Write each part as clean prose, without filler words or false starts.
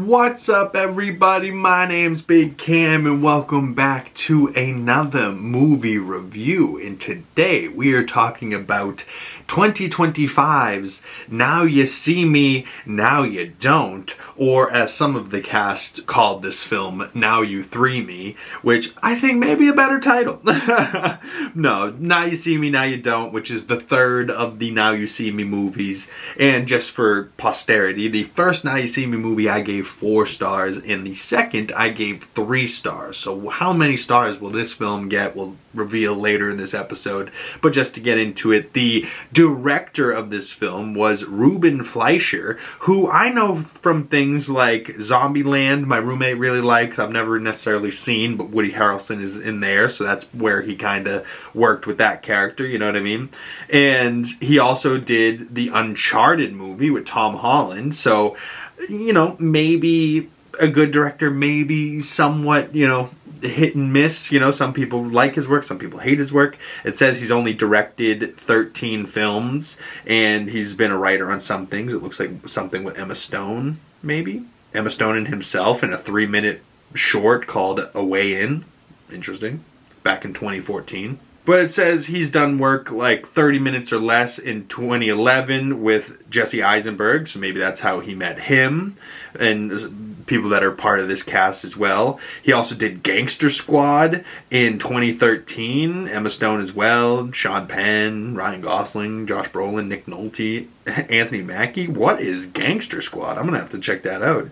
What's up, everybody? My name's Big Cam and welcome back to another movie review. And today we are talking about 2025's Now You See Me, Now You Don't, or as some of the cast called this film, Now You Three Me, which I think may be a better title. No, Now You See Me, Now You Don't, which is the third of the Now You See Me movies. And just for posterity, the first Now You See Me movie I gave 4 stars, and the second I gave 3 stars. So how many stars will this film get? We'll reveal later in this episode. But just to get into it, the director of this film was Ruben Fleischer, who I know from things like Zombieland, my roommate really likes. I've never necessarily seen, but Woody Harrelson is in there, so that's where he kind of worked with that character, you know what I mean? And he also did the Uncharted movie with Tom Holland, so, you know, maybe a good director, maybe somewhat, you know, hit and miss. You know, some people like his work, some people hate his work. It says he's only directed 13 films, and he's been a writer on some things. It looks like something with Emma Stone, maybe? Emma Stone and himself in a 3-minute short called A Way In. Interesting. Back in 2014. But it says he's done work like 30 minutes or less in 2011 with Jesse Eisenberg, so maybe that's how he met him, and people that are part of this cast as well. He also did Gangster Squad in 2013, Emma Stone as well, Sean Penn, Ryan Gosling, Josh Brolin, Nick Nolte, Anthony Mackie. What is Gangster Squad? I'm gonna have to check that out.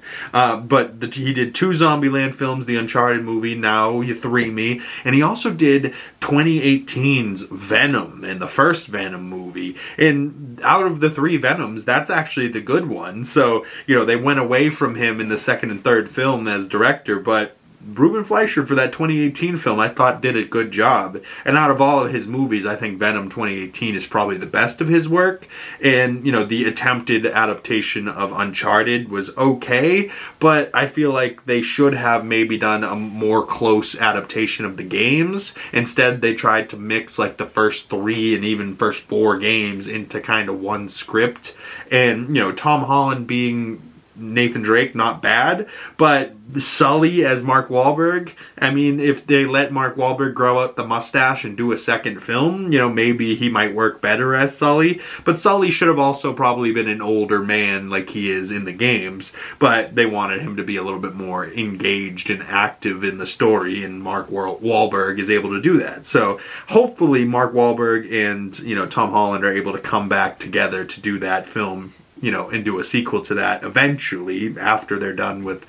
But he did 2 Zombieland films, the Uncharted movie, Now You Three Me, and he also did 2018's Venom, and the first Venom movie. And out of the 3 Venoms, that's actually the good one. So, you know, they went away from him in the second and third film as director, but Ruben Fleischer for that 2018 film I thought did a good job. And out of all of his movies, I think Venom 2018 is probably the best of his work. And, you know, the attempted adaptation of Uncharted was okay, but I feel like they should have maybe done a more close adaptation of the games. Instead, they tried to mix like the first 3 and even first 4 games into kind of one script. And, you know, Tom Holland being Nathan Drake, not bad, but Sully as Mark Wahlberg, I mean, if they let Mark Wahlberg grow out the mustache and do a second film, you know, maybe he might work better as Sully, but Sully should have also probably been an older man like he is in the games, but they wanted him to be a little bit more engaged and active in the story, and Mark Wahlberg is able to do that. So hopefully Mark Wahlberg and, you know, Tom Holland are able to come back together to do that film, you know, and do a sequel to that eventually after they're done with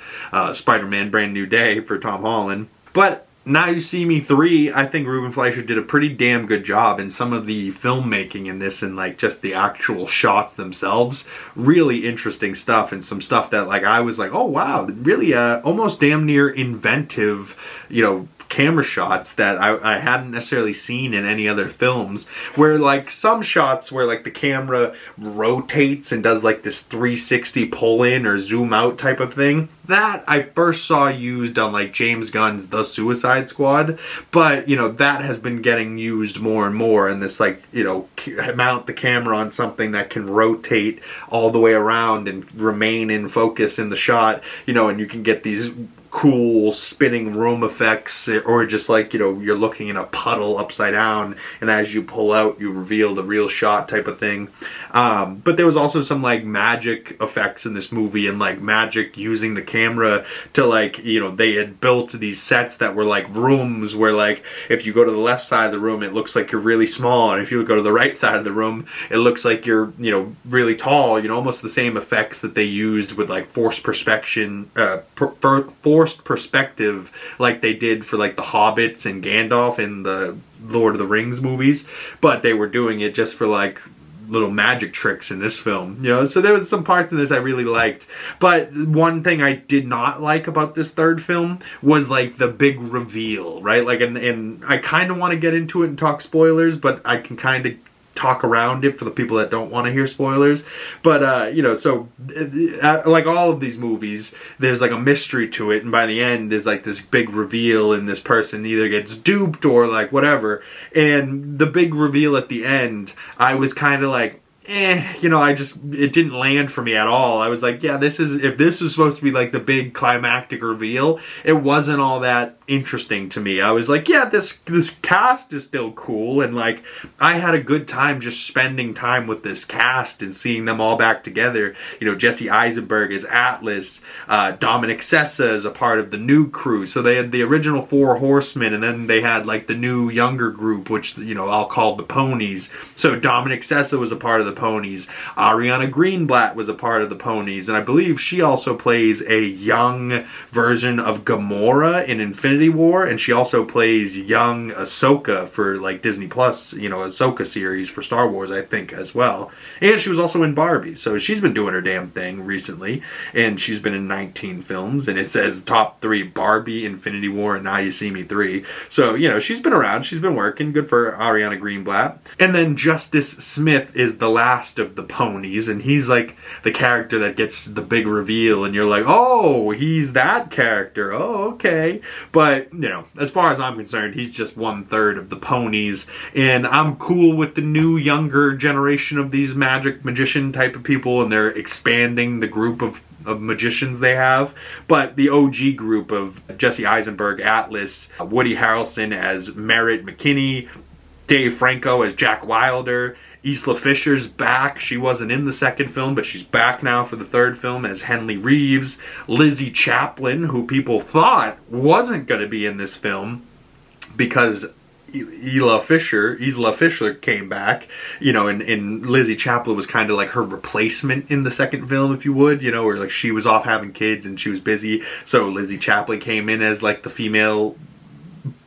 Spider-Man Brand New Day for Tom Holland. But Now You See Me 3, I think Ruben Fleischer did a pretty damn good job in some of the filmmaking in this, and like just the actual shots themselves. Really interesting stuff, and some stuff that like I was like, oh wow, really almost damn near inventive, you know, camera shots that I hadn't necessarily seen in any other films, where like some shots where like the camera rotates and does like this 360 pull in or zoom out type of thing. That I first saw used on like James Gunn's The Suicide Squad, but you know, that has been getting used more and more, and this like, you know, mount the camera on something that can rotate all the way around and remain in focus in the shot, you know, and you can get these cool spinning room effects, or just like, you know, you're looking in a puddle upside down, and as you pull out you reveal the real shot type of thing. But there was also some like magic effects in this movie, and like magic using the camera to like, you know, they had built these sets that were like rooms where like if you go to the left side of the room it looks like you're really small, and if you go to the right side of the room it looks like you're, you know, really tall, you know, almost the same effects that they used with like forced perspective like they did for like the Hobbits and Gandalf in the Lord of the Rings movies, but they were doing it just for like little magic tricks in this film, you know. So there was some parts in this I really liked, but one thing I did not like about this third film was like the big reveal, right? Like, and I kind of want to get into it and talk spoilers, but I can kind of talk around it for the people that don't want to hear spoilers. But, you know, so like all of these movies, there's like a mystery to it, and by the end there's like this big reveal, and this person either gets duped or like whatever. And the big reveal at the end, I was kind of like, you know, it didn't land for me at all. I was like, yeah, if this was supposed to be like the big climactic reveal, it wasn't all that interesting to me. I was like, yeah, this cast is still cool, and like, I had a good time just spending time with this cast and seeing them all back together. You know, Jesse Eisenberg as Atlas, Dominic Sessa is a part of the new crew. So they had the original 4 horsemen, and then they had like the new younger group, which, you know, I'll call the Ponies. So Dominic Sessa was a part of the Ponies. Ariana Greenblatt was a part of the Ponies, and I believe she also plays a young version of Gamora in Infinity War, and she also plays young Ahsoka for like Disney Plus, you know, Ahsoka series for Star Wars, I think, as well. And she was also in Barbie, so she's been doing her damn thing recently, and she's been in 19 films, and it says top 3: Barbie, Infinity War, and Now You See Me 3. So, you know, she's been around, she's been working. Good for Ariana Greenblatt. And then Justice Smith is the last of the Ponies, and he's like the character that gets the big reveal, and you're like, oh, he's that character, oh, okay. But, you know, as far as I'm concerned, he's just 1/3 of the Ponies, and I'm cool with the new younger generation of these magician type of people, and they're expanding the group of magicians they have. But the OG group of Jesse Eisenberg, Atlas, Woody Harrelson as Merritt McKinney, Dave Franco as Jack Wilder, Isla Fisher's back. She wasn't in the second film, but she's back now for the third film as Henley Reeves. Lizzy Caplan, who people thought wasn't going to be in this film because Isla Fisher came back, you know, and Lizzy Caplan was kind of like her replacement in the second film, if you would, you know, where like she was off having kids and she was busy, so Lizzy Caplan came in as like the female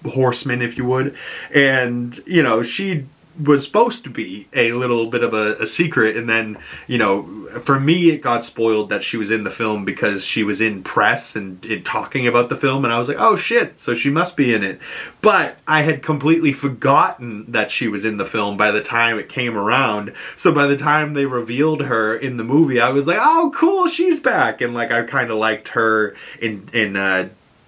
horseman, if you would, and, you know, she was supposed to be a little bit of a secret, and then, you know, for me it got spoiled that she was in the film because she was in press and talking about the film, and I was like, oh shit, so she must be in it. But I had completely forgotten that she was in the film by the time it came around, so by the time they revealed her in the movie, I was like, oh cool, she's back. And like, I kind of liked her in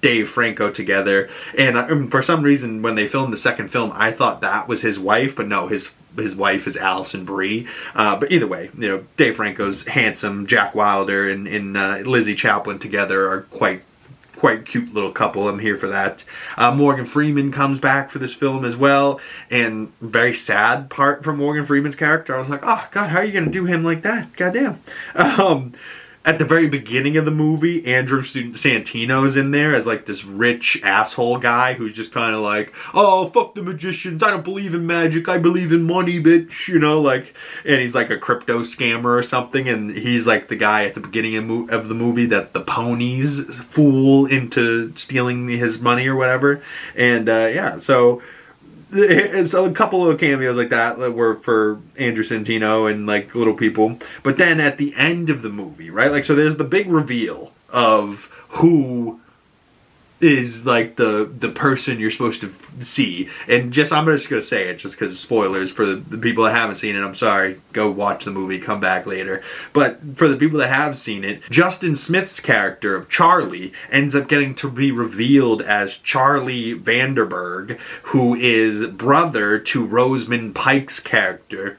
Dave Franco together, and for some reason when they filmed the second film I thought that was his wife, but no, his wife is Alison Brie. But either way, you know, Dave Franco's handsome, Jack Wilder and Lizzy Caplan together are quite cute little couple. I'm here for that. Morgan Freeman comes back for this film as well, and very sad part for Morgan Freeman's character. I was like, oh god, how are you gonna do him like that? Goddamn. At the very beginning of the movie, Andrew Santino's in there as like this rich asshole guy who's just kind of like, oh, fuck the magicians, I don't believe in magic, I believe in money, bitch, you know, like, and he's like a crypto scammer or something, and he's like the guy at the beginning of the movie that the Ponies fool into stealing his money or whatever. And yeah, so it's a couple of cameos like that were for Andrew Santino and like little people. But then at the end of the movie, right, like, so there's the big reveal of who is like the person you're supposed to see, and just I'm just gonna say it just because spoilers for the people that haven't seen it. I'm sorry, go watch the movie, come back later. But for the people that have seen it, Justin Smith's character of Charlie ends up getting to be revealed as Charlie Vanderberg, who is brother to Rosamund Pike's character.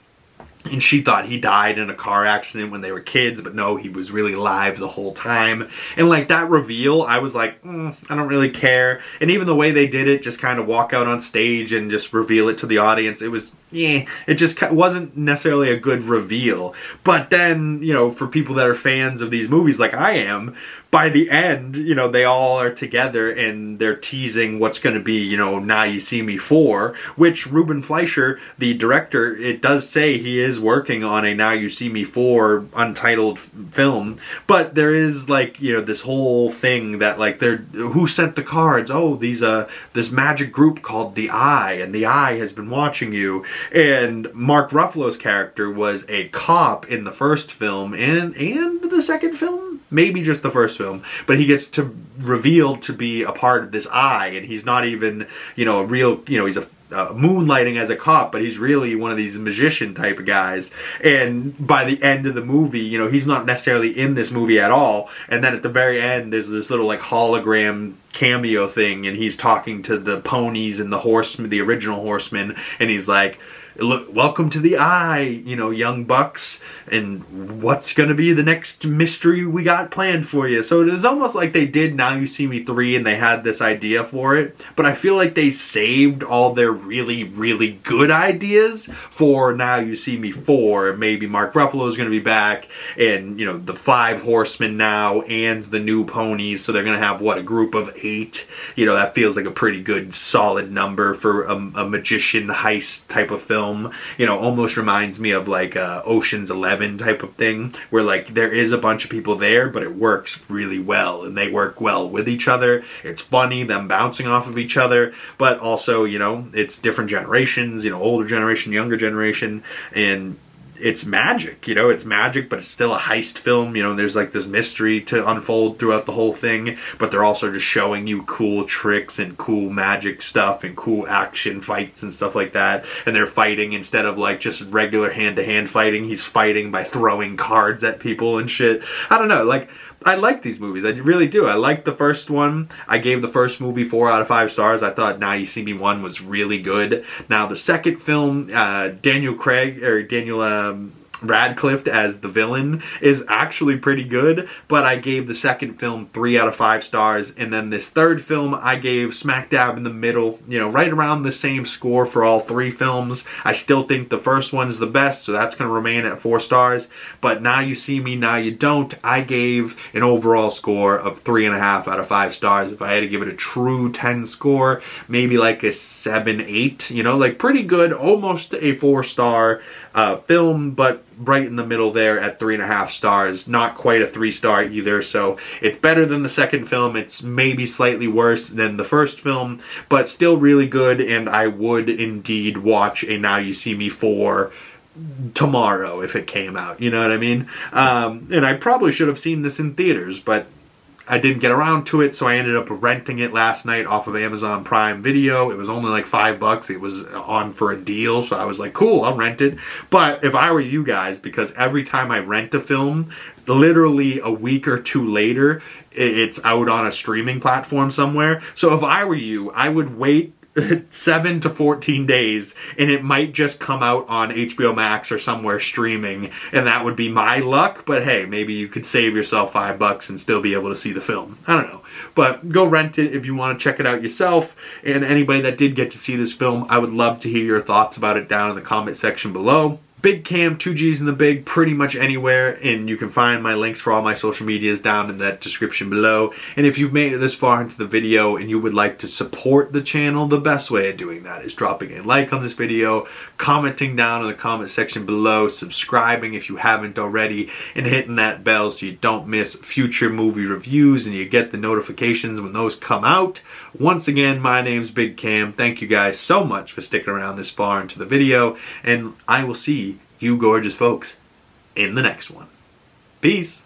And she thought he died in a car accident when they were kids, but no, he was really alive the whole time. And like that reveal, I was like, I don't really care. And even the way they did it, just kind of walk out on stage and just reveal it to the audience, it was, it just wasn't necessarily a good reveal. But then, you know, for people that are fans of these movies like I am, by the end, you know, they all are together and they're teasing what's going to be, you know, Now You See Me 4, which Ruben Fleischer, the director, it does say he is working on a Now You See Me 4 untitled film, but there is like, you know, this whole thing that like who sent the cards? Oh, this magic group called the Eye, and the Eye has been watching you. And Mark Ruffalo's character was a cop in the first film and the second film, maybe just the first film, but he gets to revealed to be a part of this Eye, and he's not even, you know, a real, you know, he's a moonlighting as a cop, but he's really one of these magician type of guys. And by the end of the movie, you know, he's not necessarily in this movie at all, and then at the very end there's this little like hologram cameo thing, and he's talking to the Ponies and the Horsemen, the original Horsemen, and he's like, look, welcome to the Eye, you know, young bucks, and what's gonna be the next mystery we got planned for you. So it is almost like they did Now You See Me 3 and they had this idea for it, but I feel like they saved all their really, really good ideas for Now You See Me 4. Maybe Mark Ruffalo is gonna be back, and, you know, the 5 Horsemen now, and the new Ponies, so they're gonna have, what, a group of 8? You know, that feels like a pretty good, solid number for a magician heist type of film. You know, almost reminds me of like Ocean's 11 type of thing, where like there is a bunch of people there, but it works really well, and they work well with each other. It's funny, them bouncing off of each other, but also, you know, it's different generations, you know, older generation, younger generation, and it's magic, you know, it's magic, but it's still a heist film, you know, there's like this mystery to unfold throughout the whole thing, but they're also just showing you cool tricks and cool magic stuff and cool action fights and stuff like that, and they're fighting instead of like just regular hand-to-hand fighting, he's fighting by throwing cards at people and shit. I don't know, like, I like these movies, I really do. I liked the first one. I gave the first movie 4 out of 5 stars. I thought Now You See Me 1 was really good. Now the second film, Daniel Radcliffe as the villain is actually pretty good, but I gave the second film 3 out of 5 stars, and then this third film I gave smack dab in the middle, you know, right around the same score for all 3 films. I still think the first one's the best, so that's going to remain at 4 stars, but Now You See Me, Now You Don't, I gave an overall score of 3.5 out of 5 stars. If I had to give it a true 10 score, maybe like a 7, 8, you know, like pretty good, almost a 4-star film, but right in the middle there at 3.5 stars. Not quite a 3-star either, so it's better than the second film. It's maybe slightly worse than the first film, but still really good, and I would indeed watch a Now You See Me 4 tomorrow if it came out, you know what I mean? And I probably should have seen this in theaters, but I didn't get around to it, so I ended up renting it last night off of Amazon Prime Video. It was only like $5. It was on for a deal, so I was like, cool, I'll rent it. But if I were you guys, because every time I rent a film, literally a week or 2 later, it's out on a streaming platform somewhere. So if I were you, I would wait 7 to 14 days, and it might just come out on HBO Max or somewhere streaming, and that would be my luck. But hey, maybe you could save yourself $5 and still be able to see the film. I don't know, but go rent it if you want to check it out yourself. And anybody that did get to see this film, I would love to hear your thoughts about it down in the comment section below. Big Cam, 2 G's in the Big, pretty much anywhere, and you can find my links for all my social medias down in that description below. And if you've made it this far into the video and you would like to support the channel, the best way of doing that is dropping a like on this video, commenting down in the comment section below, subscribing if you haven't already, and hitting that bell so you don't miss future movie reviews and you get the notifications when those come out. Once again, my name's Big Cam. Thank you guys so much for sticking around this far into the video, and I will see you gorgeous folks in the next one. Peace.